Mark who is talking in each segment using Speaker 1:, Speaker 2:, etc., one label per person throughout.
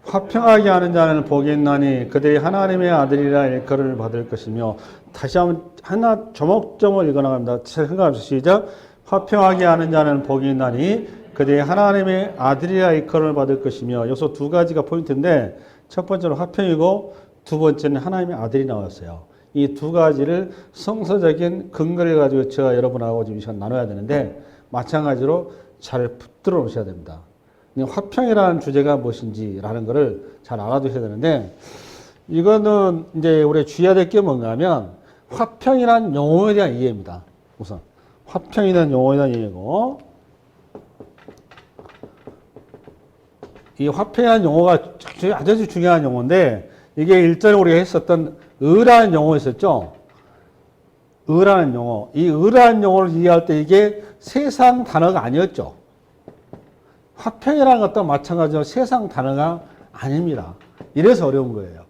Speaker 1: 화평하게 하는 자는 복이 있나니 그들이 하나님의 아들이라 일컬음을 받을 것이며. 다시 한번 하나 조목조목 읽어나갑니다. 생각하면서 시작. 화평하게 하는 자는 복이 있나니 그들이 하나님의 아들이라 일컬음을 받을 것이며. 여기서 두 가지가 포인트인데 첫 번째는 화평이고 두 번째는 하나님의 아들이 나왔어요. 이 두 가지를 성서적인 근거를 가지고 제가 여러분하고 지금 이 시간 나눠야 되는데 마찬가지로 잘 붙들어 놓으셔야 됩니다. 화평이라는 주제가 무엇인지라는 것을 잘 알아두셔야 되는데 이거는 이제 우리가 주의해야 될 게 뭔가 하면 화평이라는 용어에 대한 이해입니다. 우선 화평이라는 용어에 대한 이해고 이 화평이라는 용어가 아주 중요한 용어인데 이게 일전에 우리가 했었던 의라는 용어 있었죠. 의라는 용어. 이 의라는 용어를 이해할 때 이게 세상 단어가 아니었죠. 화평이라는 것도 마찬가지로 세상 단어가 아닙니다. 이래서 어려운 거예요.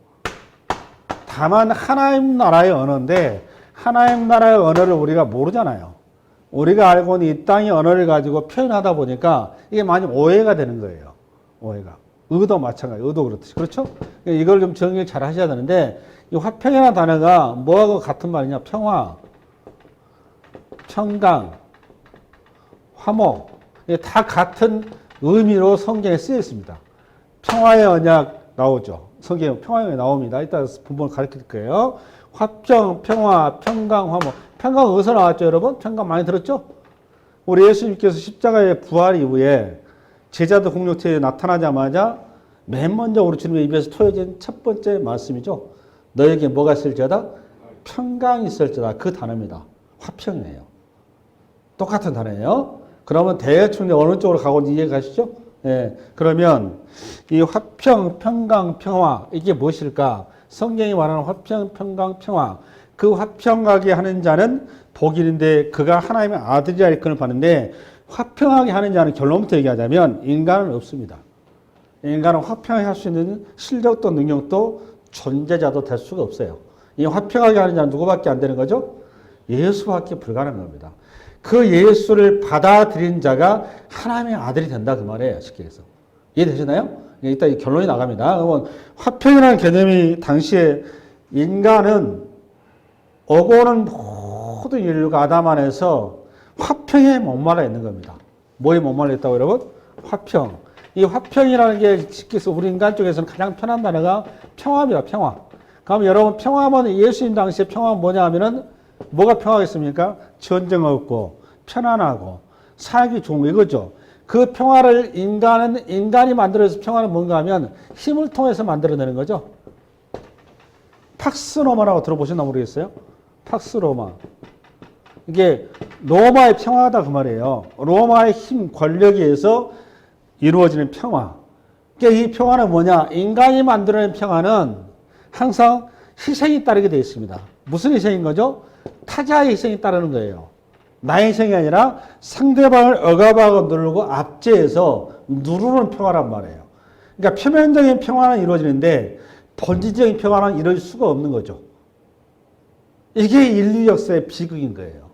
Speaker 1: 다만 하나님 나라의 언어인데 하나님 나라의 언어를 우리가 모르잖아요. 우리가 알고 있는 이 땅의 언어를 가지고 표현하다 보니까 이게 많이 오해가 되는 거예요. 오해가. 의도 마찬가지, 의도 그렇듯이. 그렇죠? 이걸 좀 정리를 잘 하셔야 되는데 이 화평이라는 단어가 뭐하고 같은 말이냐? 평화, 평강, 화목. 이게 다 같은 의미로 성경에 쓰여 있습니다. 평화의 언약 나오죠. 성경에 평화의 언약 나옵니다. 이따 본문을 가르칠 거예요. 화평, 평화, 평강, 화목. 평강 어디서 나왔죠, 여러분? 평강 많이 들었죠? 우리 예수님께서 십자가의 부활 이후에 제자도 공동체에 나타나자마자 맨 먼저 우리 주님의 입에서 토해진 첫 번째 말씀이죠. 너에게 뭐가 있을지어다? 평강이 있을지어다. 그 단어입니다. 화평이에요. 똑같은 단어예요. 그러면 대충 어느 쪽으로 가고 이해 가시죠? 예. 그러면 이 화평, 평강, 평화 이게 무엇일까? 성경이 말하는 화평, 평강, 평화. 그 화평하게 하는 자는 복인인데 그가 하나님의 아들이라 일컬음을 받는데 화평하게 하는 자는 결론부터 얘기하자면 인간은 없습니다. 인간은 화평하게 할 수 있는 실력도 능력도 존재자도 될 수가 없어요. 이 화평하게 하는 자는 누구밖에 안 되는 거죠? 예수밖에 불가능한 겁니다. 그 예수를 받아들인 자가 하나님의 아들이 된다 그 말이에요. 쉽게 해서. 이해되시나요? 이따 이 결론이 나갑니다. 그러면 화평이라는 개념이 당시에 인간은 오고 오는 모든 인류가 아담 안에서 화평에 목말라 있는 겁니다. 뭐에 목말라 있다고 여러분? 화평. 이 화평이라는 게 쉽게 해서 우리 인간 쪽에서는 가장 편한 단어가 평화입니다. 평화. 그럼 여러분 평화하면 예수님 당시에 평화는 뭐냐 하면은 뭐가 평화겠습니까? 전쟁 없고 편안하고 살기 좋은 거 이거죠. 그 평화를 인간이 만들어서 평화는 뭔가 하면 힘을 통해서 만들어내는 거죠. 팍스 로마라고 들어보셨나 모르겠어요? 팍스 로마. 이게 로마의 평화다 그 말이에요. 로마의 힘, 권력에 의해서 이루어지는 평화. 그러니까 이 평화는 뭐냐? 인간이 만들어낸 평화는 항상 희생이 따르게 되어 있습니다. 무슨 희생인 거죠? 타자의 희생이 따르는 거예요. 나의 희생이 아니라 상대방을 억압하고 누르고 압제해서 누르는 평화란 말이에요. 그러니까 표면적인 평화는 이루어지는데 본질적인 평화는 이루어질 수가 없는 거죠. 이게 인류 역사의 비극인 거예요.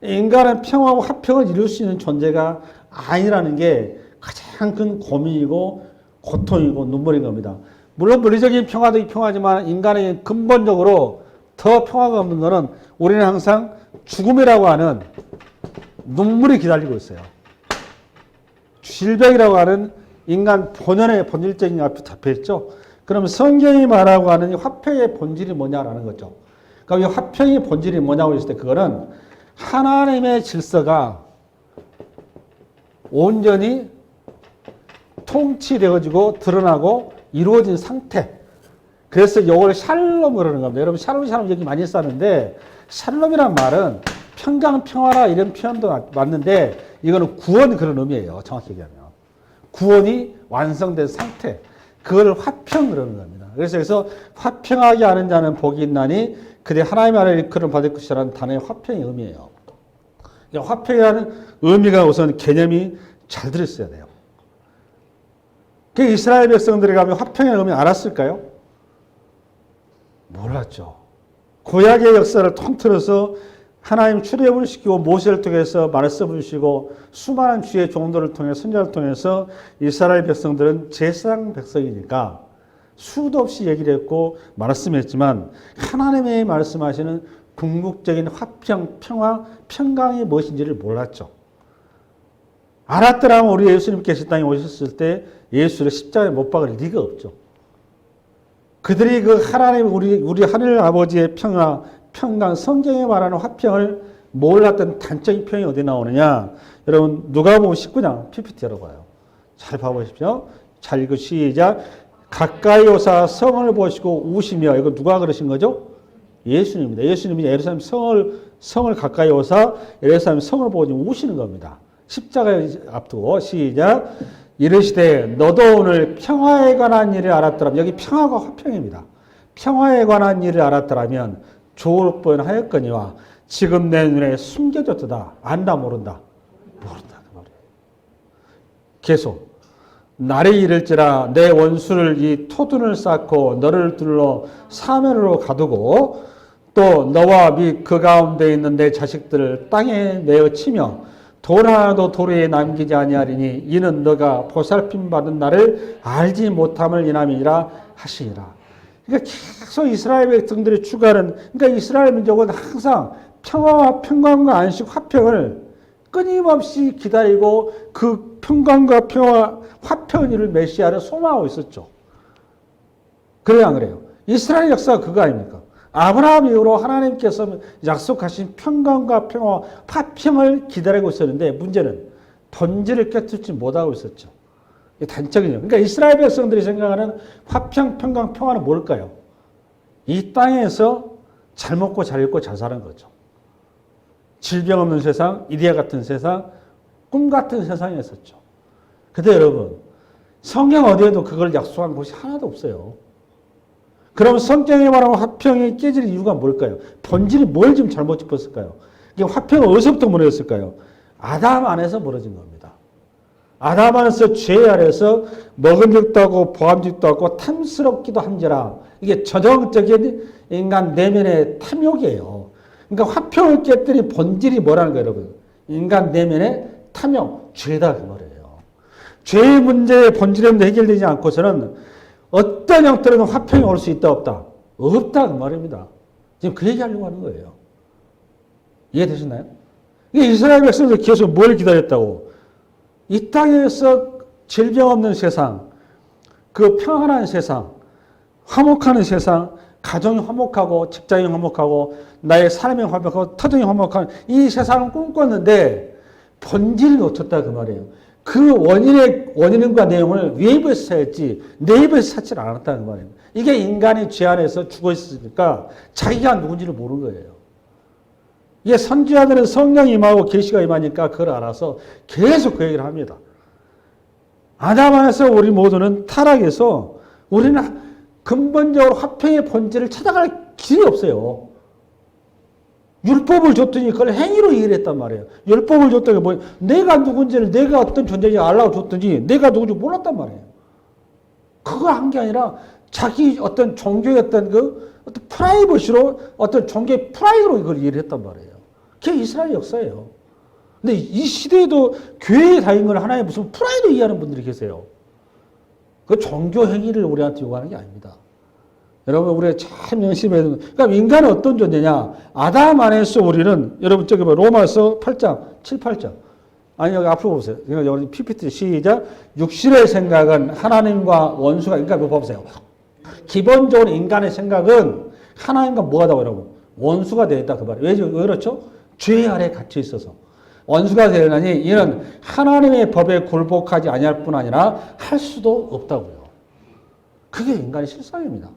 Speaker 1: 인간은 평화와 화평을 이룰 수 있는 존재가 아니라는 게 가장 큰 고민이고 고통이고 눈물인 겁니다. 물론 물리적인 평화도 평화지만 인간에게 근본적으로 더 평화가 없는 것은 우리는 항상 죽음이라고 하는 눈물이 기다리고 있어요. 질병이라고 하는 인간 본연의 본질적인 앞에 잡혀있죠. 그러면 성경이 말하고 하는 이 화평의 본질이 뭐냐라는 거죠. 그럼 이 화평의 본질이 뭐냐고 했을 때 그거는 하나님의 질서가 온전히 통치되어지고 드러나고 이루어진 상태. 그래서 이걸 샬롬 그러는 겁니다. 여러분 샬롬 얘기 많이 썼는데 샬롬이란 말은 평강 평화라 이런 표현도 맞는데 이거는 구원 그런 의미예요. 정확히 얘기하면. 구원이 완성된 상태. 그걸 화평 그러는 겁니다. 그래서 여기서 화평하게 하는 자는 복이 있나니 그들이 하나님의 아들을 일컬음 받을 것이라는 단어의 화평의 의미예요. 그러니까 화평이라는 의미가 우선 개념이 잘 들어있어야 돼요. 그 이스라엘 백성들이 가면 화평의 의미 알았을까요? 몰랐죠. 구약의 역사를 통틀어서 하나님 출애굽을 시키고 모세를 통해서 말씀을 주시고 수많은 주의 종들을 통해 선자를 통해서 이스라엘 백성들은 제사장 백성이니까 수도 없이 얘기를 했고 말씀했지만 하나님의 말씀하시는 궁극적인 화평, 평화, 평강이 무엇인지를 몰랐죠. 알았더라면 우리 예수님께서 땅에 오셨을 때 예수를 십자가에 못 박을 리가 없죠. 그들이 그 하나님 우리 하늘 아버지의 평화, 평강, 성경에 말하는 화평을 몰랐던 단적인 표현이 어디 나오느냐? 여러분 누가복음 19장 PPT 열어봐요. 잘 봐보십시오. 잘 읽고 시작. 가까이 오사 성을 보시고 우시며, 이거 누가 그러신 거죠? 예수님입니다. 예수님이 예루살렘 성을 가까이 오사 예루살렘 성을 보고 우시는 겁니다. 십자가에 앞두고 시작. 이르시되 너도 오늘 평화에 관한 일을 알았더라면, 여기 평화가 화평입니다. 평화에 관한 일을 알았더라면 좋을 뻔하였거니와 지금 내 눈에 숨겨졌도다. 안다 모른다? 모른다 그 말이에요. 계속 날이 이를지라 내 원수를 이 토둔을 쌓고 너를 둘러 사면으로 가두고 또 너와 및 그 가운데 있는 내 자식들을 땅에 내어 치며 돌 하나도 도리에 남기지 아니하리니 이는 너가 보살핌 받은 나를 알지 못함을 인함이라 하시니라. 그러니까 계속 이스라엘 백성들이 추구하는, 그러니까 이스라엘 민족은 항상 평화와 평강과 안식, 화평을 끊임없이 기다리고 그 평강과 평화, 화평을 메시아를 소망하고 있었죠. 그래요, 안 그래요? 이스라엘 역사가 그거 아닙니까? 아브라함 이후로 하나님께서 약속하신 평강과 평화, 화평을 기다리고 있었는데 문제는 본질을 깨닫지 못하고 있었죠. 단적이죠. 그러니까 이스라엘 백성들이 생각하는 화평, 평강, 평화는 뭘까요? 이 땅에서 잘 먹고 잘 입고 잘 사는 거죠. 질병 없는 세상, 이데아 같은 세상, 꿈 같은 세상이었었죠. 근데 여러분, 성경 어디에도 그걸 약속한 곳이 하나도 없어요. 그럼 성경에 말하는 화평이 깨질 이유가 뭘까요? 본질이 뭘 지금 잘못 짚었을까요? 이게 화평은 어디서부터 무너졌을까요? 아담 안에서 무너진 겁니다. 아담 안에서 죄 아래서 먹음직도 하고 보암직도 하고 탐스럽기도 한지라, 이게 저정적인 인간 내면의 탐욕이에요. 그러니까 화평을 깨뜨린 본질이 뭐라는 거예요, 여러분? 인간 내면의 탐욕, 죄다 그 말이에요. 죄의 문제의 본질이 해결되지 않고서는 어떤 형태로는 화평이 올 수 있다 없다? 없다 그 말입니다. 지금 그 얘기하려고 하는 거예요. 이해되셨나요? 이게 이스라엘 백성들 계속 뭘 기다렸다고? 이 땅에서 질병 없는 세상, 그 평안한 세상, 화목하는 세상, 가정이 화목하고 직장이 화목하고 나의 삶이 화목하고 터전이 화목한 이 세상을 꿈꿨는데 본질을 놓쳤다 그 말이에요. 그 원인과 내용을 외부에서 찾았지 내부에서 찾지 않았다는 말이에요. 이게 인간이 죄 안에서 죽어 있으니까 자기가 누군지를 모르는 거예요. 이게 선지자들은 성령이 임하고 계시가 임하니까 그걸 알아서 계속 그 얘기를 합니다. 아담 안에서 우리 모두는 타락해서 우리는 근본적으로 화평의 본질을 찾아갈 길이 없어요. 율법을 줬더니 그걸 행위로 이해를 했단 말이에요. 율법을 줬더니 뭐 내가 누군지를, 내가 어떤 존재인지 알라고 줬더니 내가 누군지 몰랐단 말이에요. 그거 한 게 아니라 자기 어떤 종교의 어떤 프라이버시로 어떤 종교의 프라이드로 이걸 이해를 했단 말이에요. 그게 이스라엘 역사예요. 근데 이 시대에도 교회에 다닌 걸 하나의 무슨 프라이드 이해하는 분들이 계세요. 그 종교 행위를 우리한테 요구하는 게 아닙니다. 여러분, 우리가 참 명심해야 되는, 그러니까 인간은 어떤 존재냐? 아담 안에서 우리는, 여러분, 저기 뭐 로마서 8장, 7, 8장. 아니, 여기 앞으로 보세요. 여기 PPT 시작. 육신의 생각은 하나님과 원수가, 그러니까 뭐 보세요. 기본적으로 인간의 생각은 하나님과 뭐가 다고 여러분? 원수가 되었다. 그 말이에요. 왜 그렇죠? 죄 아래 갇혀 있어서. 원수가 되려니 이는 하나님의 법에 굴복하지 아니할 뿐 아니라 할 수도 없다고요. 그게 인간의 실상입니다.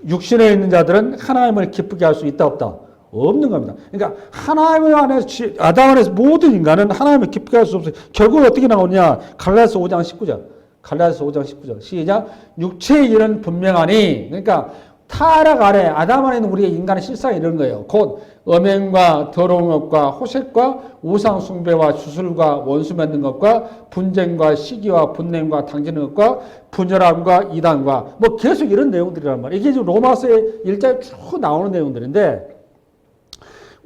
Speaker 1: 육신에 있는 자들은 하나님을 기쁘게 할 수 있다 없다? 없는 겁니다. 그러니까 하나님 안에서, 아담 안에서 모든 인간은 하나님을 기쁘게 할 수 없어요. 결국 어떻게 나오느냐? 갈라디아서 5장 19절. 갈라디아서 5장 19절. 시작. 육체의 일은 분명하니, 그러니까 타락 아래 아담 안에 있는 우리의 인간의 실상이 이런 거예요. 곧 음행과 더러운 것과 호색과 우상 숭배와 주술과 원수 맺는 것과 분쟁과 시기와 분냄과 당지는 것과 분열함과 이단과 뭐 계속 이런 내용들이란 말이에요. 이게 지금 로마서의 1장에 쭉 나오는 내용들인데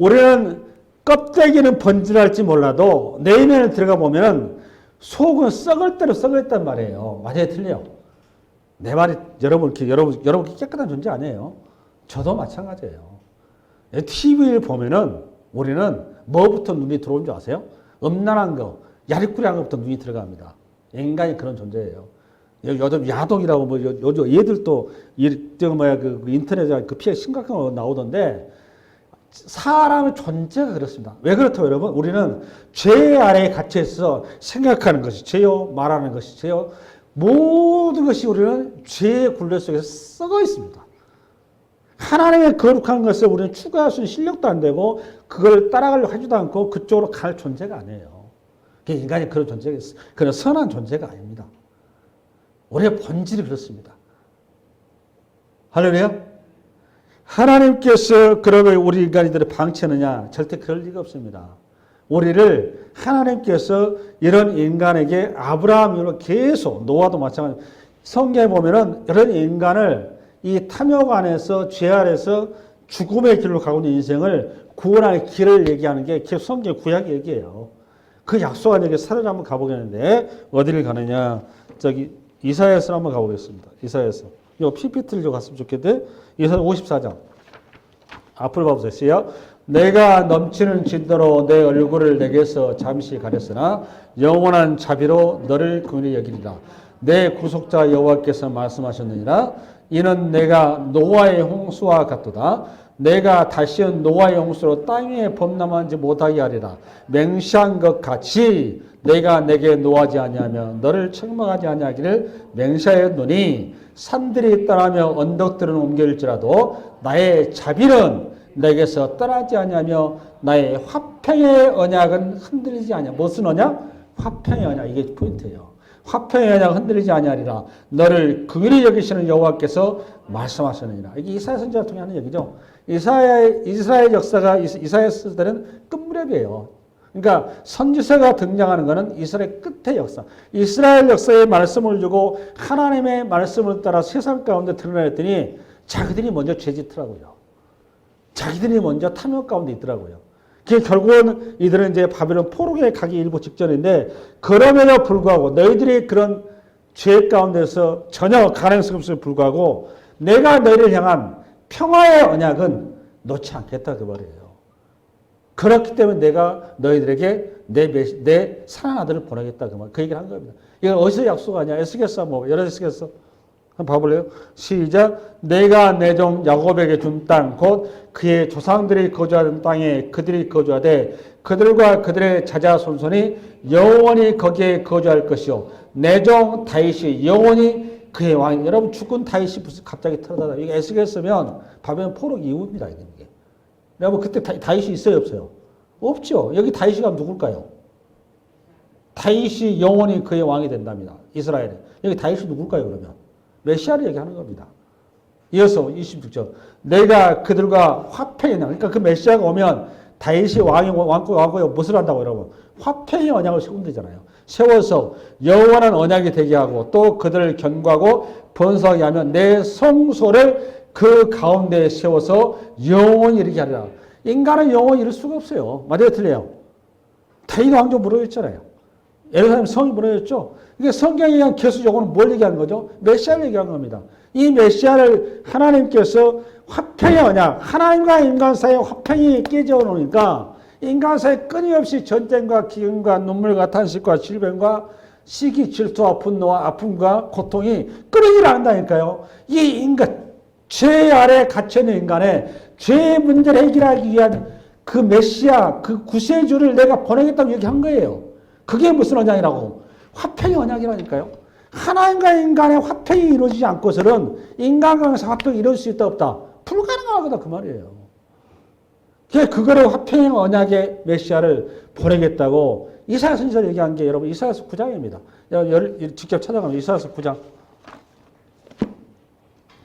Speaker 1: 우리는 껍데기는 번지랄지 몰라도 내면에 들어가 보면 속은 썩을 대로 썩어 있단 말이에요. 맞아요, 틀려요? 내 말이 여러분 깨끗한 존재 아니에요. 저도 마찬가지예요. TV를 보면은 우리는 뭐부터 눈이 들어온 줄 아세요? 음란한 거, 야리꾸리한 것부터 눈이 들어갑니다. 인간이 그런 존재예요. 요즘 야동이라고 뭐 요즘 얘들도 그 인터넷에 그 피해 심각한 거 나오던데 사람의 존재가 그렇습니다. 왜 그렇다고 여러분? 우리는 죄 아래에 갇혀 있어 생각하는 것이 죄요, 말하는 것이 죄요. 모든 것이 우리는 죄의 굴레 속에서 썩어 있습니다. 하나님의 거룩한 것을 우리는 추구할 수 있는 실력도 안 되고 그걸 따라가려고 하지도 않고 그쪽으로 갈 존재가 아니에요. 인간이 그런 존재가 있어요. 그런 선한 존재가 아닙니다. 우리의 본질이 그렇습니다. 할렐루야. 하나님께서 그러면 우리 인간이들을 방치하느냐? 절대 그럴 리가 없습니다. 우리를 하나님께서 이런 인간에게 아브라함으로 계속 노아도 마찬가지 성경에 보면은 이런 인간을 이 탐욕 안에서 죄 아래서 죽음의 길로 가고 있는 인생을 구원할 길을 얘기하는 게 계속 성경 구약 얘기예요. 그 약속한 얘기 사례를 한번 가보겠는데 어디를 가느냐? 저기 이사야서 한번 가보겠습니다. 이사야서. 이 PPT를 좀 갔으면 좋겠는데 이사야 54장. 앞으로 봐보세요. 시작. 내가 넘치는 진노로 내 얼굴을 내게서 잠시 가렸으나 영원한 자비로 너를 긍휼히 여기리라. 내 구속자 여호와께서 말씀하셨느니라. 이는 내가 노아의 홍수와 같도다. 내가 다시는 노아의 홍수로 땅 위에 범람하지 못하게 하리라. 맹세한 것 같이 내가 내게 노하지 아니하며 너를 책망하지 아니하기를 맹세하였노니 산들이 떠나며 언덕들은 옮겨질지라도 나의 자비는 내게서 떠나지 아니하며 나의 화평의 언약은 흔들리지 아니하. 무슨 언약? 화평의 언약. 이게 포인트예요. 화평의 언약 흔들리지 아니하리라. 너를 긍휼히 여기시는 여호와께서 말씀하시느니라. 이게 이사야 선지자를 통해 하는 얘기죠. 이스라엘 역사가 이사야 쓸 때는 끝무렵이에요. 그러니까 선지서가 등장하는 것은 이스라엘 끝의 역사. 이스라엘 역사의 말씀을 주고 하나님의 말씀을 따라 세상 가운데 드러냈더니 자기들이 먼저 죄짓더라고요. 자기들이 먼저 탐욕 가운데 있더라고요. 그게 결국은 이들은 이제 바벨론 포로기에 가기 일보 직전인데 그럼에도 불구하고 너희들이 그런 죄 가운데서 전혀 가능성 없음에 불구하고 내가 너희를 향한 평화의 언약은 놓지 않겠다 그 말이에요. 그렇기 때문에 내가 너희들에게 내 사랑하는 아들을 보내겠다 그 말. 그 얘기를 한 겁니다. 이건 어디서 약속하냐? 에스겔서 뭐 여러 에스겔서 한번 봐볼래요? 시작. 내가 내 종 야곱에게 준 땅 곧 그의 조상들이 거주하던 땅에 그들이 거주하되 그들과 그들의 자자손손이 영원히 거기에 거주할 것이요 내 종 다윗이 영원히 그의 왕. 여러분 죽은 다윗이 무슨 갑자기 터져나다. 이게 에스겔서면 바벨론 포로 이후입니다. 이게. 여러분 그때 다윗이 있어요 없어요? 없죠. 여기 다윗이 가면 누굴까요? 다윗이 영원히 그의 왕이 된답니다. 이스라엘에. 여기 다윗이 누굴까요 그러면? 메시아를 얘기하는 겁니다. 이어서 26절. 내가 그들과 화평의 언약. 그러니까 그 메시아가 오면 다윗이 왕고 무엇을 한다고 여러분? 화평의 언약을 세운다잖아요. 세워서 영원한 언약이 되게 하고 또 그들을 견고하고 번성하게 하면 내 성소를 그 가운데에 세워서 영원히 이르게 하리라. 인간은 영원히 이룰 수가 없어요. 맞아요? 틀려요? 다윗 왕조 무너졌잖아요. 예루살렘 성이 무너졌죠. 이게 성경에 의한 개수 요구는 뭘 얘기하는 거죠? 메시아를 얘기하는 겁니다. 이 메시아를 하나님께서 화평의 언약, 하나님과 인간 사이의 화평이 깨져 놓으니까 인간 사이에 끊임없이 전쟁과 기근과 눈물과 탄식과 질병과 시기, 질투와 분노와 아픔과 고통이 끊이질 않는다니까요. 이 인간, 죄 아래 갇혀있는 인간의 죄의 문제를 해결하기 위한 그 메시아, 그 구세주를 내가 보내겠다고 얘기한 거예요. 그게 무슨 언약이라고? 화평의 언약이라니까요. 하나님과 인간의 화평이 이루어지지 않고서는 인간과 화평이 이루어질 수 있다 없다? 불가능하다 그 말이에요. 그거를 화평의 언약의 메시아를 보내겠다고 이사야 선지자를 얘기한 게 여러분 이사야서 9장입니다. 직접 찾아가면 이사야서 9장.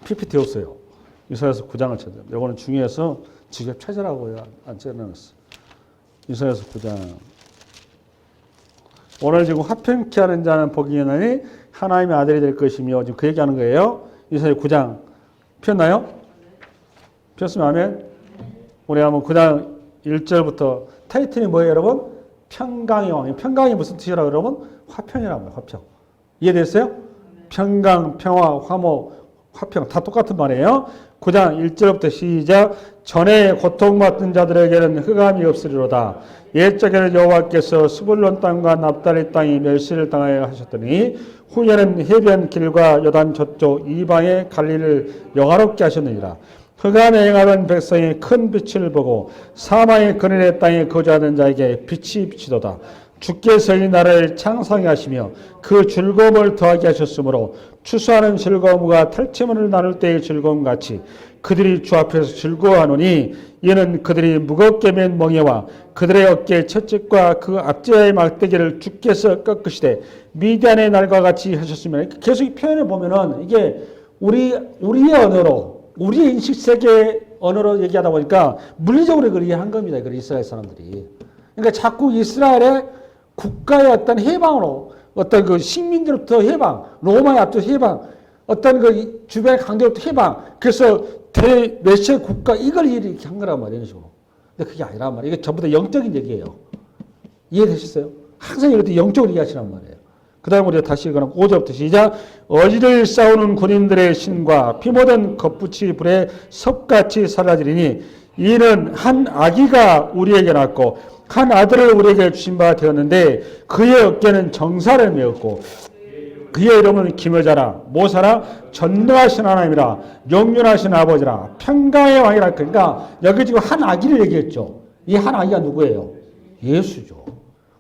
Speaker 1: PPT 없어요. 이사야서 9장을 찾아요. 이거는 중요해서 직접 찾으라고요. 안 찾아놨어. 이사야서 9장. 오늘 지금 화평케 하는 자는 복이 있나니 하나님의 아들이 될 것이며 지금 그 얘기하는 거예요. 이사야 9장 폈나요? 폈으면 아멘. 우리 한번 9장 1절부터 타이틀이 뭐예요, 여러분? 평강의 왕. 평강이 무슨 뜻이라고 여러분? 화평이란 말이에요. 화평. 이해됐어요? 평강, 평화, 화목, 화평 다 똑같은 말이에요. 9장 1절부터 시작. 전에 고통받던 자들에게는 흑암이 없으리로다. 옛적에는 여호와께서 스불론 땅과 납달리 땅이 멸시를 당하여 하셨더니 후에는 해변 길과 요단 저쪽 이방의 갈릴리를 영화롭게 하셨느니라. 흑암에 행하던 백성이 큰 빛을 보고 사망의 그늘의 땅에 거주하는 자에게 빛이 비치도다. 주께서 이 나라를 창성하게 하시며 그 즐거움을 더하게 하셨으므로 추수하는 즐거움과 탈취물을 나눌 때의 즐거움 같이 그들이 주 앞에서 즐거워하노니 이는 그들이 무겁게 맨 멍에와 그들의 어깨에 채찍과 그 앞뒤의 막대기를 주께서 꺾으시되 미디안의 날과 같이 하셨으며 계속 이 표현을 보면은 이게 우리의 언어로 우리의 인식세계 언어로 얘기하다 보니까 물리적으로 그걸 이해한 겁니다. 그 이스라엘 사람들이. 그러니까 자꾸 이스라엘의 국가의 어떤 해방으로 어떤 그 식민지로부터 해방, 로마의 앞서 해방, 어떤 그 주변의 강대로부터 해방, 그래서 대메시아 국가 이걸 이렇게 한 거란 말이에요. 이런 식으로. 근데 그게 아니란 말이에요. 이게 전부 다 영적인 얘기예요. 이해되셨어요? 항상 이럴 때 영적으로 얘기하시란 말이에요. 그 다음에 우리가 다시 읽어놓은 5절부터 시작. 어지를 싸우는 군인들의 신과 피 묻은 겉붙이 불에 섭같이 사라지리니 이는 한 아기가 우리에게 낳고 한 아들을 우리에게 주신 바 되었는데 그의 어깨는 정사를 메었고 그의 이름은 기묘자라 모사라 전능하신 하나님이라 영륜하신 아버지라 평강의 왕이라. 그러니까 여기 지금 한 아기를 얘기했죠. 이 한 아기가 누구예요? 예수죠.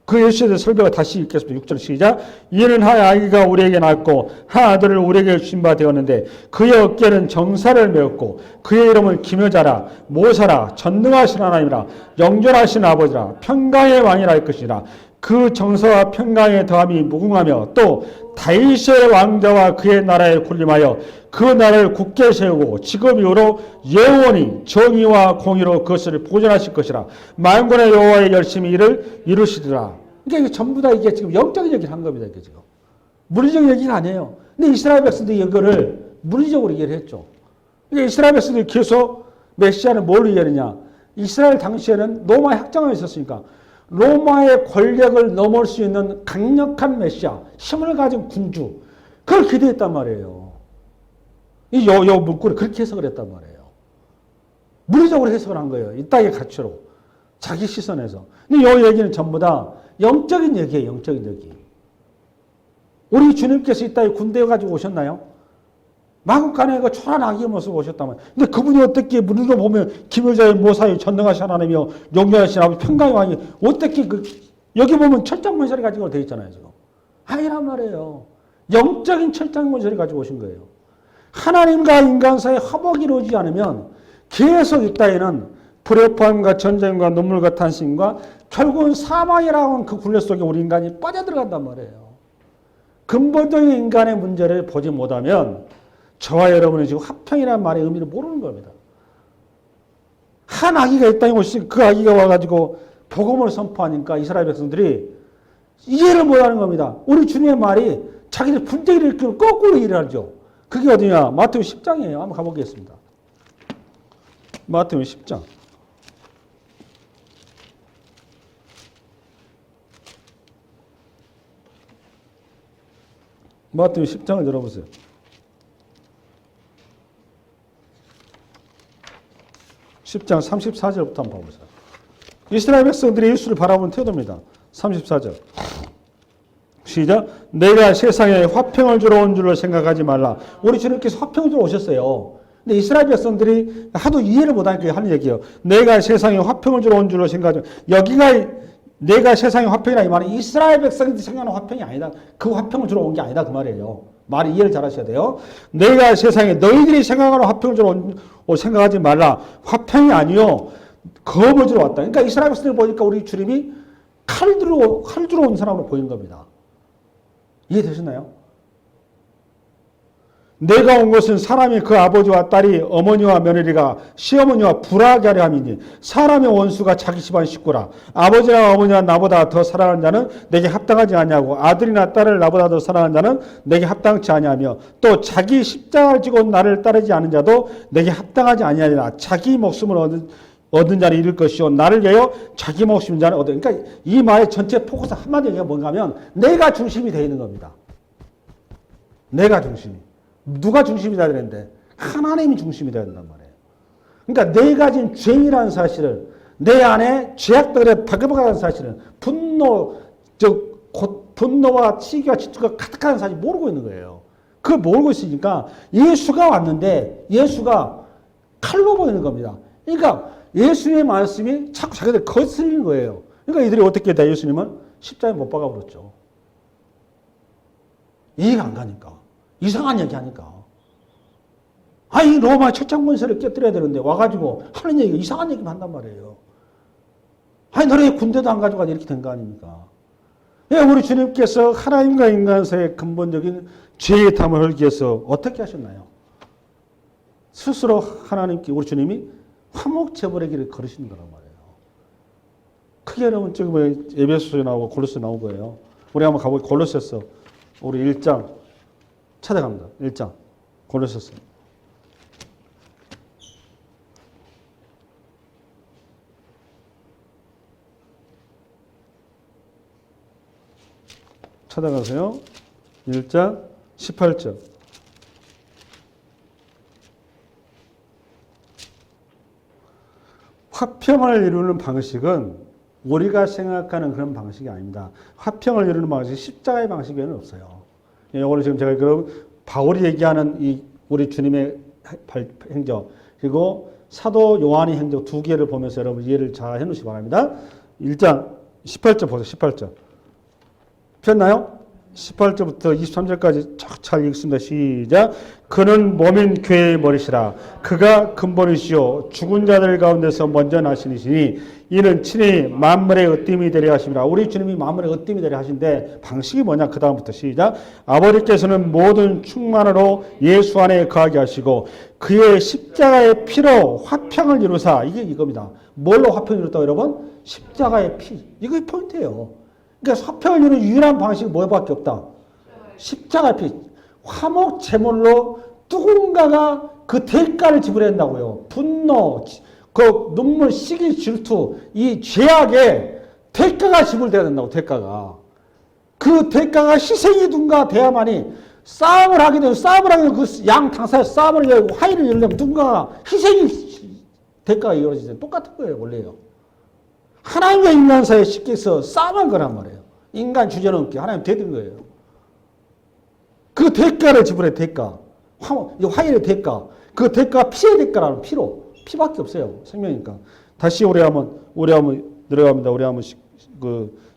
Speaker 1: 그 예수에 대해 설교가 다시 읽겠습니다. 6절 시작. 이는 한 아기가 우리에게 낳고 한 아들을 우리에게 주신 바 되었는데 그의 어깨는 정사를 메었고 그의 이름은 기묘자라 모사라 전능하신 하나님이라 영존하신 아버지라 평강의 왕이라 할 것이라. 그 정사와 평강의 더함이 무궁하며 또 다윗의 왕자와 그의 나라에 군림하여 그 나라를 굳게 세우고 지금 이후로 영원히 정의와 공의로 그것을 보존하실 것이라. 만군의 여호와의 열심히 이를 이루시리라. 그러니까 이게 전부 다 이게 지금 영적인 얘기를 한 겁니다. 이게 지금 물리적 얘기가 아니에요. 근데 이스라엘 백성들이 이거를 물리적으로 이해를 했죠. 그러니까 이스라엘 백성들이 계속 메시아는 뭘로 이해하느냐? 이스라엘 당시에는 로마의 학장이 있었으니까 로마의 권력을 넘을 수 있는 강력한 메시아, 힘을 가진 군주, 그걸 기대했단 말이에요. 요 문구를 그렇게 해석을 했단 말이에요. 물리적으로 해석을 한 거예요. 이 땅의 가치로. 자기 시선에서. 근데 요 얘기는 전부 다 영적인 얘기예요. 영적인 얘기. 우리 주님께서 이 땅에 군대 가지고 오셨나요? 마국간에 그 초라한 아기의 모습으로 오셨다면. 근데 그분이 어떻게 물리로 보면 기묘자의 모사의 전능하신 하나님이요 영존하신 아버지 평강의 왕이 어떻게 여기 보면 철장문서를 가지고 되어 있잖아요. 지금. 아니란 말이에요. 영적인 철장문서를 가지고 오신 거예요. 하나님과 인간 사이에 화목이 이루어지지 않으면 계속 이 땅에는 불협화음과 전쟁과 눈물과 탄신과 결국은 사망이라고 하는 그 굴레 속에 우리 인간이 빠져들어간단 말이에요. 근본적인 인간의 문제를 보지 못하면 저와 여러분은 지금 화평이라는 말의 의미를 모르는 겁니다. 한 아기가 이 땅에 오시 그 아기가 와가지고 복음을 선포하니까 이스라엘 백성들이 이해를 못하는 겁니다. 우리 주님의 말이 자기들 분쟁이를 일으키고 거꾸로 일을 하죠. 그게 어디냐? 마태복음 10장이에요. 한번 가보겠습니다. 마태복음 10장. 마태복음 10장을 열어보세요. 10장 34절부터 한번 봐보세요. 이스라엘 백성들이 예수를 바라보는 태도입니다. 34절. 시작. 내가 세상에 화평을 주러 온 줄로 생각하지 말라. 우리 주님께서 화평을 주러 오셨어요. 근데 이스라엘 백성들이 하도 이해를 못하니까 하는 얘기예요. 내가 세상에 화평을 주러 온 줄로 생각하지 말라. 여기가 내가 세상에 화평이라 이 말은 이스라엘 백성들이 생각하는 화평이 아니다. 그 화평을 주러 온 게 아니다. 그 말이에요. 말을 이해를 잘 하셔야 돼요. 내가 세상에 너희들이 생각하는 화평을 주러 생각하지 말라. 화평이 아니요. 검을 주러 왔다. 그러니까 이스라엘 백성들 보니까 우리 주님이 칼 들어 온 사람으로 보인 겁니다. 이해되셨나요? 내가 온 것은 사람이 그 아버지와 딸이 어머니와 며느리가 시어머니와 불화하게 하려 함이니 사람의 원수가 자기 집안 식구라. 아버지나 어머니가 나보다 더 사랑하는 자는 내게 합당하지 아니하고 아들이나 딸을 나보다 더 사랑하는 자는 내게 합당치 아니하며 또 자기 십자가를 지고 나를 따르지 않은 자도 내게 합당하지 아니하리라. 자기 목숨을 얻은 자는 잃을 것이요 나를 위하여 자기 목숨인 자는 얻을. 그러니까 이 말의 전체 포커스 한마디가 뭔가 하면 내가 중심이 되어 있는 겁니다. 내가 중심이. 누가 중심이 되어야 되는데? 하나님이 중심이 되어야 된단 말이에요. 그러니까 내가 지금 죄인이라는 사실을, 내 안에 죄악들에 바글바글한 사실을, 분노와 치기와 질투가 가득한 사실을 모르고 있는 거예요. 그걸 모르고 있으니까 예수가 왔는데 예수가 칼로 보이는 겁니다. 그러니까 예수의 말씀이 자꾸 자기들 거슬리는 거예요. 그러니까 이들이 어떻게 돼? 예수님은 십자가에 못 박아 버렸죠. 이해가 안 가니까. 이상한 얘기 하니까. 아니, 로마 철장 권세를 깨뜨려야 되는데 와가지고 하는 얘기가 이상한 얘기만 한단 말이에요. 아니, 너네 군대도 안 가져가지 이렇게 된 거 아닙니까? 예, 우리 주님께서 하나님과 인간 사이의 근본적인 죄의 탐을 헐기 위해서 어떻게 하셨나요? 스스로 하나님께 우리 주님이 화목제물의 길을 걸으시는 거란 말이에요. 크게 여러분 지금 에베소서에 나오고 골로새에 나온 거예요. 우리 한번 가보고 골로새서 우리 1장 찾아갑니다. 1장 골로새서. 찾아가세요. 1장 18절. 화평을 이루는 방식은 우리가 생각하는 그런 방식이 아닙니다. 화평을 이루는 방식이 십자가의 방식 외에는 없어요. 이거를 지금 제가 그럼 바울이 얘기하는 이 우리 주님의 행적 그리고 사도 요한의 행적 두 개를 보면서 여러분 이해를 잘 해놓으시기 바랍니다. 1장 18절 보세요. 18절. 폈나요? 18절부터 23절까지 잘 읽습니다. 시작. 그는 몸인 교회의 머리시라. 그가 근본이시요 죽은 자들 가운데서 먼저 나시니시니 이는 친히 만물의 으뜸이 되려 하심이라. 우리 주님이 만물의 으뜸이 되려 하신데 방식이 뭐냐? 그 다음부터 시작. 아버지께서는 모든 충만으로 예수 안에 거하게 하시고 그의 십자가의 피로 화평을 이루사. 이게 이겁니다. 뭘로 화평을 이뤘다고 여러분? 십자가의 피. 이게 포인트예요. 그러니까 화평을 이루는 유일한 방식이 뭐밖에 없다. 십자가의 피. 화목 제물로 누군가가 그 대가를 지불해야 한다고요. 분노, 그 눈물, 시기, 질투, 이 죄악에 대가가 지불돼야 된다고. 대가가. 그 대가가 희생이 누군가 돼야만이 싸움을 하게 되면 그 양 당사에 싸움을 열고 화해를 열려면 누군가 희생이 대가가 이루어지죠. 똑같은 거예요. 원래요. 하나님과 인간 사이에 쉽게서 싸움한 거란 말이에요. 인간 주제넘게 하나님 대든 거예요. 그 대가를 지불해. 대가. 화해의 대가. 그 대가가 피의 대가라는 피로. 피밖에 없어요. 생명이니까. 다시 우리 한번 들어갑니다. 우리 한번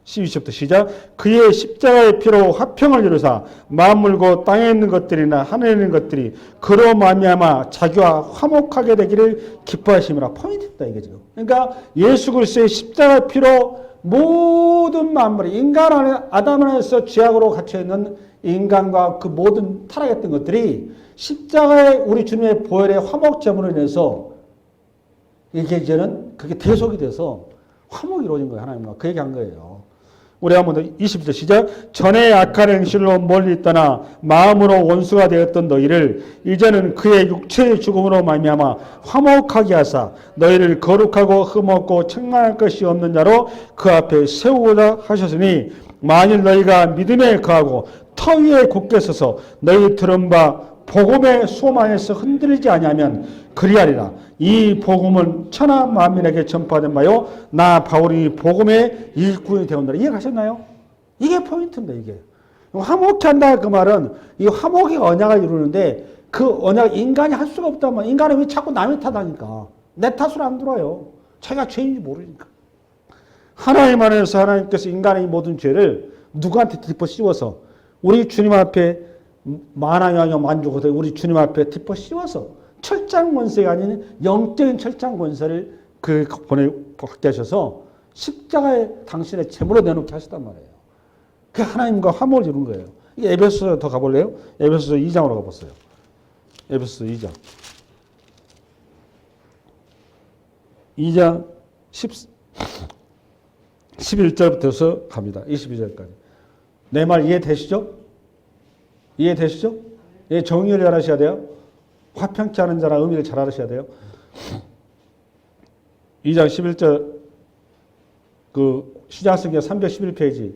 Speaker 1: 12절부터 시작. 그의 십자가의 피로 화평을 이루사 만물고 땅에 있는 것들이나 하늘에 있는 것들이 그로 말미암아 자기와 화목하게 되기를 기뻐하심이라. 포인트다 이게 지금. 그러니까 예수 그리스도의 십자가의 피로 모든 만물이 인간 안에 아담 안에서 죄악으로 갇혀 있는 인간과 그 모든 타락했던 것들이 십자가의 우리 주님의 보혈의 화목 제물로 인해서 이게 이제는 그게 대속이 돼서 화목이 이루어진 거예요. 하나님과 그 얘기한 거예요. 우리 한번 더 20절 시작. 전에 악한 행실로 멀리 떠나 마음으로 원수가 되었던 너희를 이제는 그의 육체의 죽음으로 말미암아 화목하게 하사 너희를 거룩하고 흠없고 책망할 것이 없는 자로 그 앞에 세우고자 하셨으니 만일 너희가 믿음에 거하고 터 위에 굳게 서서 너희 들은 바 복음의 소망 안에서 흔들리지 아니하면 그리하리라. 이 복음은 천하 만민에게 전파된 바요 나 바울이 복음의 일꾼이 되었노라. 이해가셨나요? 이게 포인트입니다. 이게 화목케 한다 그 말은 이 화목의 언약을 이루는데 그 언약 인간이 할 수가 없다면 인간은 왜 자꾸 남의 탓하니까 내 탓으로 안 들어요. 자기가 죄인지 모르니까. 하나님 안에서 하나님께서 인간의 모든 죄를 누구한테 짚어 씌워서 우리 주님 앞에 만왕의 만족하되 우리 주님 앞에 짚어 씌워서 철장 권세가 아닌 영적인 철장 권세를 받게 하셔서 십자가에 당신의 제물로 내놓게 하셨단 말이에요. 그 하나님과 화목을 이룬 거예요. 이게 에베소서 더 가볼래요? 에베소서 2장으로 가보세요. 에베소서 2장. 2장 11절부터 갑니다. 22절까지. 내 말 이해되시죠? 이해되시죠? 예, 정의를 잘 하셔야 돼요. 화평케 하는 자나 의미를 잘 알으셔야 돼요. 2장 11절 그 시작성경 311페이지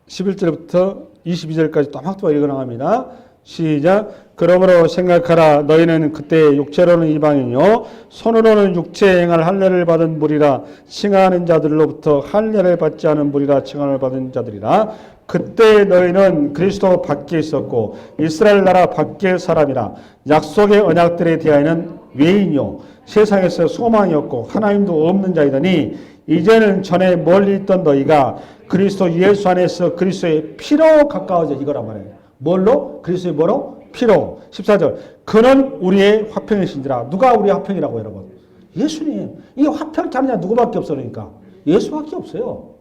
Speaker 1: 11절부터 22절까지 또 확도가 읽어나갑니다. 시작. 그러므로 생각하라. 너희는 그때 육체로는 이방인이요 손으로는 육체의 행할 할례를 받은 무리라. 칭하는 자들로부터 할례를 받지 않은 무리라. 칭함을 받은 자들이라. 그때 너희는 그리스도 밖에 있었고 이스라엘 나라 밖의 사람이라. 약속의 언약들에 대하여는 외인이요 세상에서 소망이 없고 하나님도 없는 자이더니 이제는 전에 멀리 있던 너희가 그리스도 예수 안에서 그리스도의 피로 가까워져 이거란 말이에요. 뭘로? 그리스도의 뭐로? 피로. 14절. 그는 우리의 화평이신지라. 누가 우리의 화평이라고 여러분? 예수님. 이 화평케 하느냐 누구밖에 없어 그러니까. 예수밖에 없어요.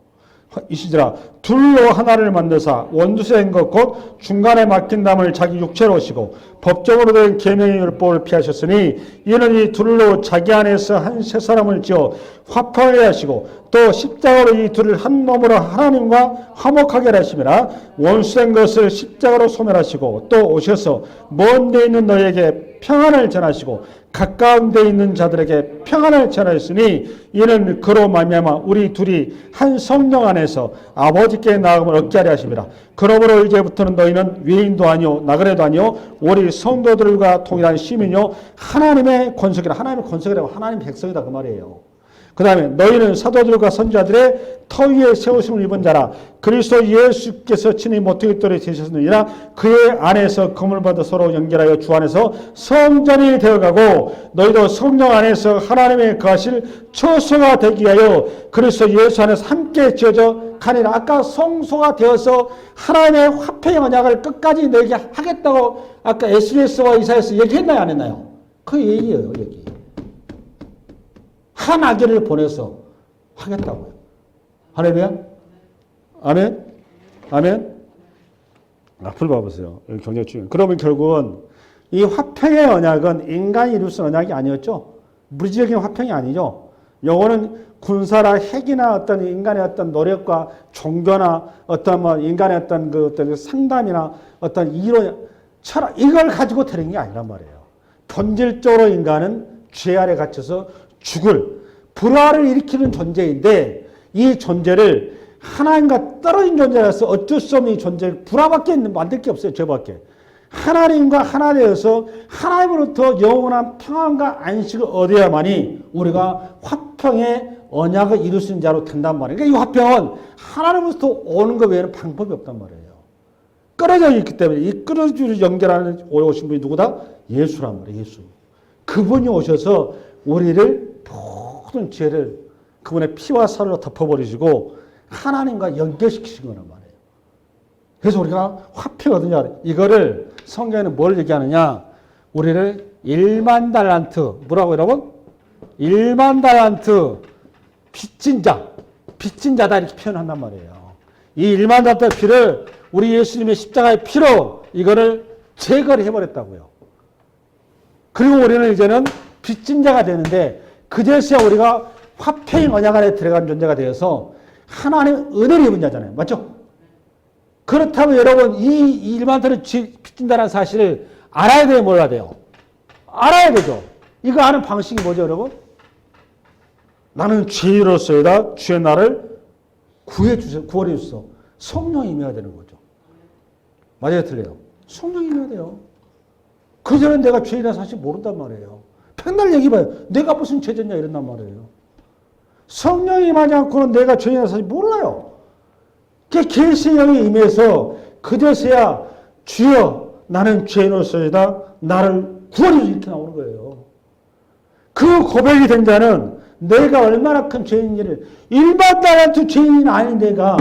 Speaker 1: 이시지라. 둘로 하나를 만드사 원수된 것 곧 중간에 막힌 담을 자기 육체로 오시고 법적으로 된 계명의 율법을 피하셨으니 이는 이 둘로 자기 안에서 한 세 사람을 지어 화평하게 하시고 또 십자가로 이 둘을 한 몸으로 하나님과 화목하게 하심이라. 원수된 것을 십자가로 소멸하시고 또 오셔서 먼 데 있는 너희에게 평안을 전하시고 가까운 데 있는 자들에게 평안을 전하였으니 이는 그로 말미암아 우리 둘이 한 성령 안에서 아버지께 나아감을 얻게 하려 하심이라. 그러므로 이제부터는 너희는 외인도 아니요 나그네도 아니요 우리 성도들과 동일한 시민이요 하나님의 권속이라. 하나님의 권속이라고 하나님의 백성이다 그 말이에요. 그 다음에 너희는 사도들과 선지자들의 터 위에 세우심을 입은 자라. 그리스도 예수께서 친히 모퉁이 돌에 되셨느니라. 그의 안에서 검을 받아 서로 연결하여 주 안에서 성전이 되어가고 너희도 성령 안에서 하나님의 거하실 처소가 되기 위하여 그리스도 예수 안에서 함께 지어져 가니라. 아까 성소가 되어서 하나님의 화평의 언약을 끝까지 너에게 하겠다고 아까 SBS와 이사야서 얘기했나요 안 했나요? 그 얘기예요 여기. 한 아기를 보내서 하겠다고요. 할렐루야? 아멘? 아멘? 앞을 봐보세요. 여기 경제 중요해요. 그러면 결국은 이 화평의 언약은 인간이 이룰 수 있는 언약이 아니었죠. 물질적인 화평이 아니죠. 요거는 군사나 핵이나 어떤 인간의 어떤 노력과 종교나 어떤 뭐 인간의 어떤 그 어떤 상담이나 어떤 이론, 철학, 이걸 가지고 되는 게 아니란 말이에요. 본질적으로 인간은 죄 아래 갇혀서 죽을 불화를 일으키는 존재인데 이 존재를 하나님과 떨어진 존재라서 어쩔 수 없는 이 존재를 불화밖에 만들 게 없어요. 죄밖에. 하나님과 하나 되어서 하나님으로부터 영원한 평안과 안식을 얻어야만이 우리가 화평의 언약을 이룰 수 있는 자로 된단 말이에요. 그러니까 이 화평은 하나님으로부터 오는 것 외에는 방법이 없단 말이에요. 끊어져 있기 때문에 이 끊어지를 연결하는 오신 분이 누구다? 예수란 말이에요. 예수. 그분이 오셔서 우리를 모든 죄를 그분의 피와 살로 덮어버리시고 하나님과 연결시키신 거란 말이에요. 그래서 우리가 화평하거든요. 이거를 성경에는 뭘 얘기하느냐? 우리를 1만 달란트, 뭐라고 여러분? 1만 달란트 빚진 자다 이렇게 표현한단 말이에요. 이 1만 달란트 피를 우리 예수님의 십자가의 피로 이거를 제거를 해버렸다고요. 그리고 우리는 이제는 빚진 자가 되는데 그제서야 우리가 화평의 언약 안에 들어간 존재가 되어서 하나님의 은혜를 입은 자잖아요. 맞죠? 그렇다면 여러분 이 1만 달란트 빚진다는 사실을 알아야 돼요? 몰라야 돼요? 알아야 되죠. 이거 아는 방식이 뭐죠 여러분? 나는 죄인으로서이다. 주의 나를 구해 주소. 성령이 임해야 되는 거죠. 맞아요? 틀려요? 성령이 임해야 돼요. 그전엔 내가 죄인이라는 사실 모른단 말이에요. 맨날 얘기해봐요. 내가 무슨 죄졌냐 이런단 말이에요. 성령이 임하지 않고는 내가 죄인이라는 사실 몰라요. 계시령이 임해서 그제서야 주여 나는 죄인으로서이다. 나를 구원해 이렇게 나오는 거예요. 그 고백이 된 자는 내가 얼마나 큰 죄인인지를 일반 달란트 죄인이 아닌 내가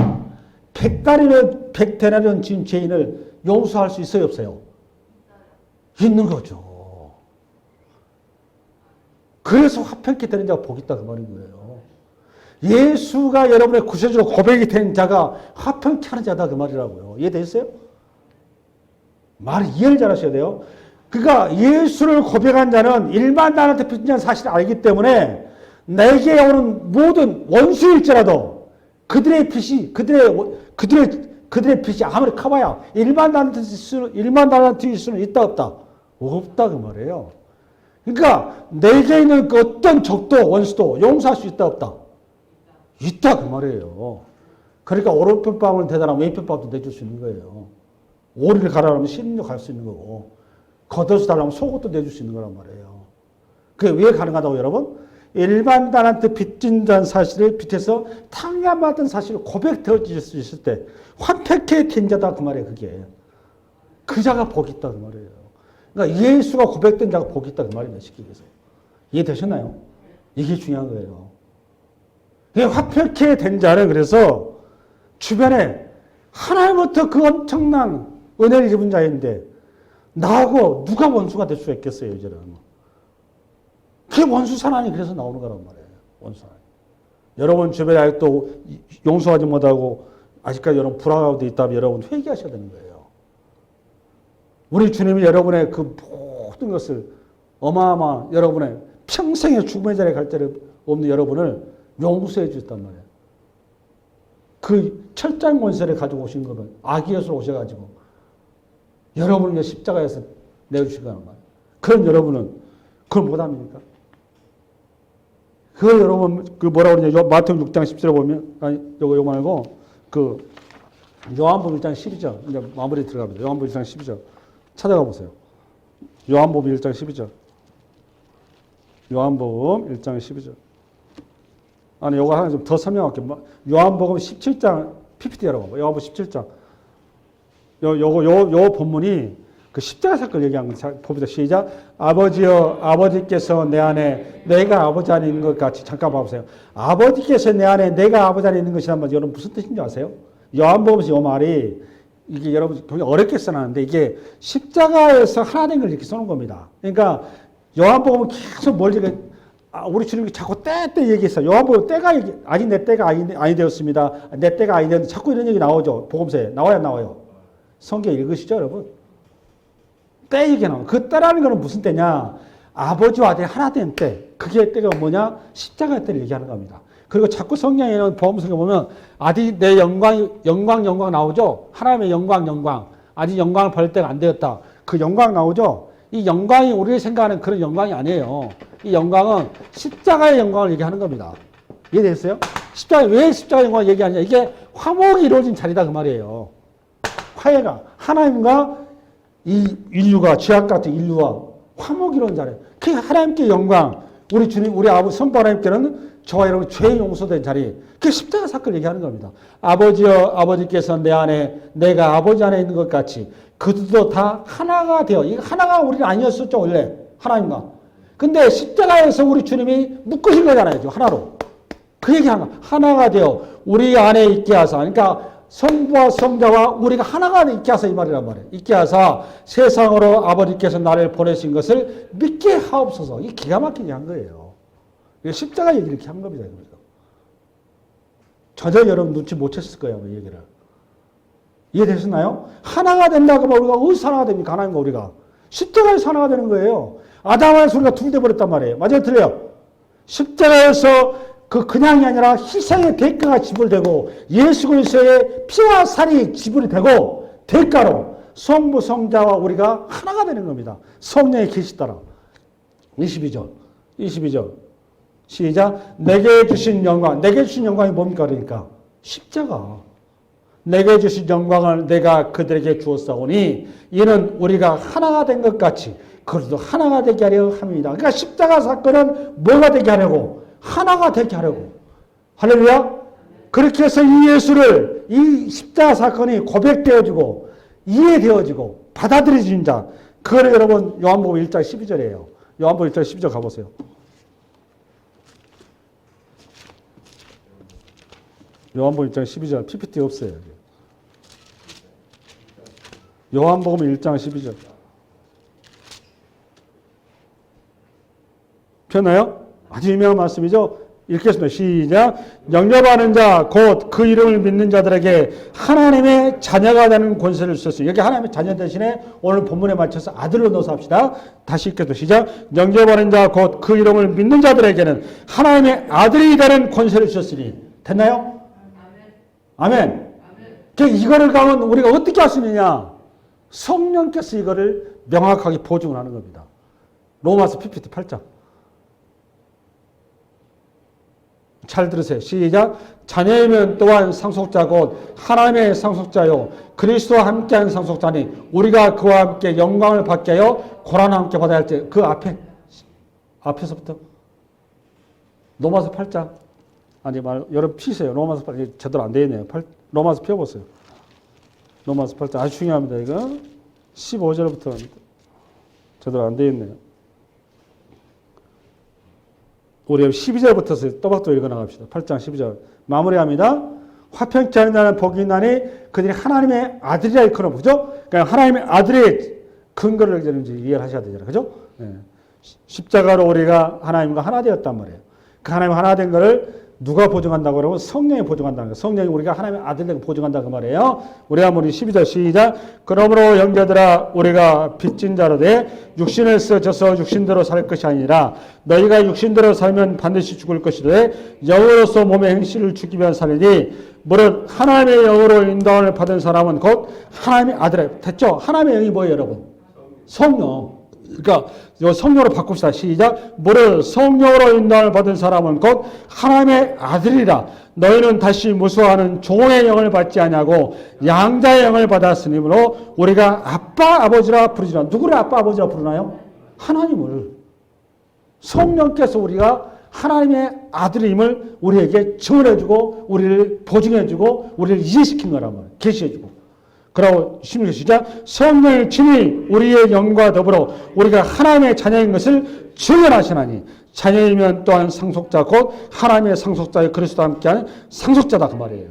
Speaker 1: 100데나리온 진 죄인을 용서할 수 있어요 없어요? 있는 거죠. 그래서 화평케 되는 자가 복이 있다 그 말인 거예요. 예수가 여러분의 구세주로 고백이 된 자가 화평케 하는 자다 그 말이라고요. 이해되셨어요? 말을 이해를 잘 하셔야 돼요. 그러니까 예수를 고백한 자는 일반 나한테 빚진 자는 사실을 알기 때문에 내게 오는 모든 원수일지라도 그들의 빚이 아무리 커봐야 일만 달란트일 수는 있다 없다? 없다 그 말이에요. 그러니까 내게 있는 그 어떤 적도 원수도 용서할 수 있다 없다? 있다 그 말이에요. 그러니까 오른편밥을 대달하면 왼편밥도 내줄 수 있는 거예요. 오리를 가라면 씨름도 갈 수 있는 거고 겉옷을 달라면 속옷도 내줄 수 있는 거란 말이에요. 그게 왜 가능하다고 여러분? 일반단한테 빚진다는 사실을 빚에서 탕감받은 사실을 고백되어질 수 있을 때 환택해 된 자다 그 말이에요. 그게. 그 자가 복이 있다 그 말이에요. 그러니까 예수가 고백된 자가 복이 있다 그 말입니다. 쉽게 얘기해서. 이해되셨나요? 이게 중요한 거예요. 화평케 된 자는 그래서 주변에 하나님부터 그 엄청난 은혜를 입은 자인데 나하고 누가 원수가 될 수가 있겠어요. 이제는. 그게 원수 산안이 그래서 나오는 거란 말이에요. 원수 산안. 여러분 주변에 아직도 용서하지 못하고 아직까지 여러분 불화가 있다면 여러분 회개하셔야 되는 거예요. 우리 주님이 여러분의 그 모든 것을 어마어마한 여러분의 평생의 죽음의 자리에 갈 자리 없는 여러분을 용서해 주셨단 말이에요. 그 철장 권세를 가지고 오신 거는 악의 예수로 오셔가지고 여러분을 십자가에서 내주신 거란 말이에요. 그럼 여러분은 그걸 못합니까? 그걸 여러분 그 뭐라고 그러냐 마태복음 6장 10절에 보면 아니 요거 말고 그 요한복음 1장 12절 이제 마무리 들어갑니다. 요한복음 1장 12절 찾아가 보세요. 요한복음 1장 12절 요한복음 1장 12절 아니 요거 하나 좀 더 설명할게요. 요한복음 17장 PPT라고 요한복음 17장 요 본문이 그 십자가 사건을 얘기한 거 봅니다. 시작. 아버지여 아버지께서 내 안에 내가 아버지 안에 있는 것 같이 잠깐 봐보세요. 아버지께서 내 안에 내가 아버지 안에 있는 것이란 말 여러분 무슨 뜻인지 아세요? 요한복음에서 이 말이 이게 여러분 굉장히 어렵게 써놨는데 이게 십자가에서 하나 된 걸 이렇게 써놓은 겁니다. 그러니까 요한복음은 계속 우리 주님이 자꾸 때 얘기했어요. 요한복음 때가 아직 내 때가 아니 되었습니다. 내 때가 아니 되었는데 자꾸 이런 얘기 나오죠. 복음서에 나와요, 안 나와요? 성경 읽으시죠, 여러분? 때 얘기 나와요. 그 때라는 거는 무슨 때냐? 아버지와 아들이 하나 된 때. 그게 때가 뭐냐? 십자가의 때를 얘기하는 겁니다. 그리고 자꾸 성경에는 복음서에 보면 아직 내 영광 나오죠? 하나님의 영광. 아직 영광을 벌 때가 안 되었다. 그 영광 나오죠? 이 영광이 우리가 생각하는 그런 영광이 아니에요. 이 영광은 십자가의 영광을 얘기하는 겁니다. 이해됐어요? 왜 십자가의 영광을 얘기하냐? 이게 화목이 이루어진 자리다 그 말이에요. 화해가 하나님과 이 인류가 죄악 같은 인류와 화목이 이루어진 자리. 그 하나님께 영광, 우리 주님, 우리 아버지 성부 하나님께는 저와 여러분 죄 용서된 자리. 그 십자가 사건을 얘기하는 겁니다. 아버지여 아버지께서 내 안에 내가 아버지 안에 있는 것 같이 그들도 다 하나가 되어. 이 하나가 우리는 아니었었죠 원래 하나님과. 근데 십자가에서 우리 주님이 묶으신 거잖아요. 하나로. 그 얘기하는 거야. 하나가 되어 우리 안에 있게 하사. 그러니까 성부와 성자와 우리가 하나가 있게 하사 이 말이란 말이에요. 있게 하사 세상으로 아버지께서 나를 보내신 것을 믿게 하옵소서. 이게 기가 막히게 한 거예요. 십자가 얘기를 이렇게 한 겁니다. 전혀 여러분 눈치 못 챘을 거예요. 이 얘기를. 이해되셨나요? 하나가 된다고 하면 우리가 어디서 하나가 됩니까? 하나님과 우리가. 십자가에서 하나가 되는 거예요. 아담과 우리가 둘 돼버렸단 말이에요. 맞아요? 틀려요? 십자가에서 그냥이 아니라 희생의 대가가 지불되고 예수 그리스도의 피와 살이 지불이 되고 대가로 성부 성자와 우리가 하나가 되는 겁니다. 성령의 계시 따라. 22절 시작. 내게 주신 영광이 뭡니까? 그러니까 십자가. 내게 주신 영광을 내가 그들에게 주었사오니 이는 우리가 하나가 된 것 같이 그들도 하나가 되게 하려 함이다. 그러니까 십자가 사건은 뭐가 되게 하려고? 하나가 되게 하려고. 할렐루야. 그렇게 해서 이 예수를 이 십자가 사건이 고백되어지고 이해되어지고 받아들여진 자. 그걸 여러분 요한복음 1장 12절이에요. 요한복음 1장 12절 가보세요. 요한복음 1장 12절 PPT 없어요. 요한복음 1장 12절. 폈나요? 아주 유명한 말씀이죠. 읽겠습니다. 시작. 영접하는 자 곧 그 이름을 믿는 자들에게 하나님의 자녀가 되는 권세를 주셨어요. 여기 하나님의 자녀 대신에 오늘 본문에 맞춰서 아들로 넣어서 합시다. 다시 읽겠습니다. 시작. 영접하는 자 곧 그 이름을 믿는 자들에게는 하나님의 아들이 되는 권세를 주셨으니. 됐나요? 아멘. 아멘. 이거를 가면 우리가 어떻게 할 수 있느냐? 성령께서 이거를 명확하게 보증을 하는 겁니다. 로마서 PPT 8장. 잘 들으세요. 시작. 자녀이면 또한 상속자 곧 하나님의 상속자요 그리스도와 함께한 상속자니 우리가 그와 함께 영광을 받게 하여 고난을 함께 받아야 할 때 그 앞에서부터 로마서 8장. 아니 여러분 피세요. 로마서 8장 제대로 안 되어 있네요. 로마서 펴보세요. 로마서 8장 아주 중요합니다. 이거 15절부터 제대로 안 되어 있네요. 우리 12절부터 또박또 읽어 나갑시다. 8장 12절 마무리합니다. 화평케 하는 자는 복이 있나니 그들이 하나님의 아들이라 일컬어. 그죠? 그러니까 하나님의 아들의 근거를 이해를 하셔야 되잖아요. 그죠? 네. 십자가로 우리가 하나님과 하나 되었단 말이에요. 그 하나님 하나 된 거를 누가 보증한다고 그러면 성령이 보증한다는 거예요. 성령이 우리가 하나님의 아들에게 보증한다 그 말이에요. 우리 한번 12절 시작. 그러므로 형제들아 우리가 빚진 자로 돼 육신을 써져서 육신대로 살 것이 아니라 너희가 육신대로 살면 반드시 죽을 것이되 영으로서 몸의 행실을 죽이면 살리니 무릇 하나님의 영으로 인도함을 받은 사람은 곧 하나님의 아들이라. 됐죠? 하나님의 영이 뭐예요 여러분? 성령. 그러니까 이 성령으로 바꿉시다. 시작. 무릇 성령으로 인도함을 받은 사람은 곧 하나님의 아들이라. 너희는 다시 무수하는 종의 영을 받지 아니하고 양자의 영을 받았으므로 우리가 아빠 아버지라 부르지라. 누구를 아빠 아버지라 부르나요? 하나님을. 성령께서 우리가 하나님의 아들임을 우리에게 증언해주고 우리를 보증해주고 우리를 이해시킨 거란 말이에요. 계시해주고. 그러고 16절 시작. 성령의 친히 우리의 영과 더불어 우리가 하나님의 자녀인 것을 증언하시나니 자녀이면 또한 상속자 곧 하나님의 상속자의 그리스도와 함께하는 상속자다 그 말이에요.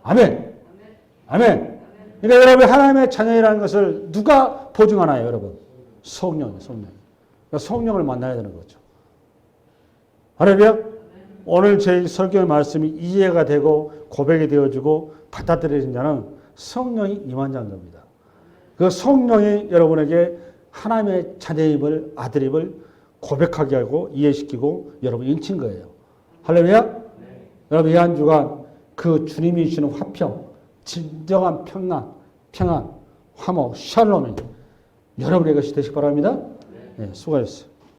Speaker 1: 아멘. 아멘. 그러니까 여러분 하나님의 자녀이라는 것을 누가 보증하나요 여러분? 성령이에요. 성령. 그러니까 성령을 만나야 되는 거죠. 할렐루야. 오늘 제 설교의 말씀이 이해가 되고 고백이 되어지고 받아들여진 자는 성령이 임한 자인 겁니다. 그 성령이 여러분에게 하나님의 자녀임을 아들임을 고백하게 하고 이해시키고 여러분 인친 거예요. 할렐루야. 네. 여러분 이 한 주간 그 주님이 주시는 화평, 진정한 평안, 화목, 샬롬이 여러분의 것이 되시기 바랍니다. 네, 수고하셨어요.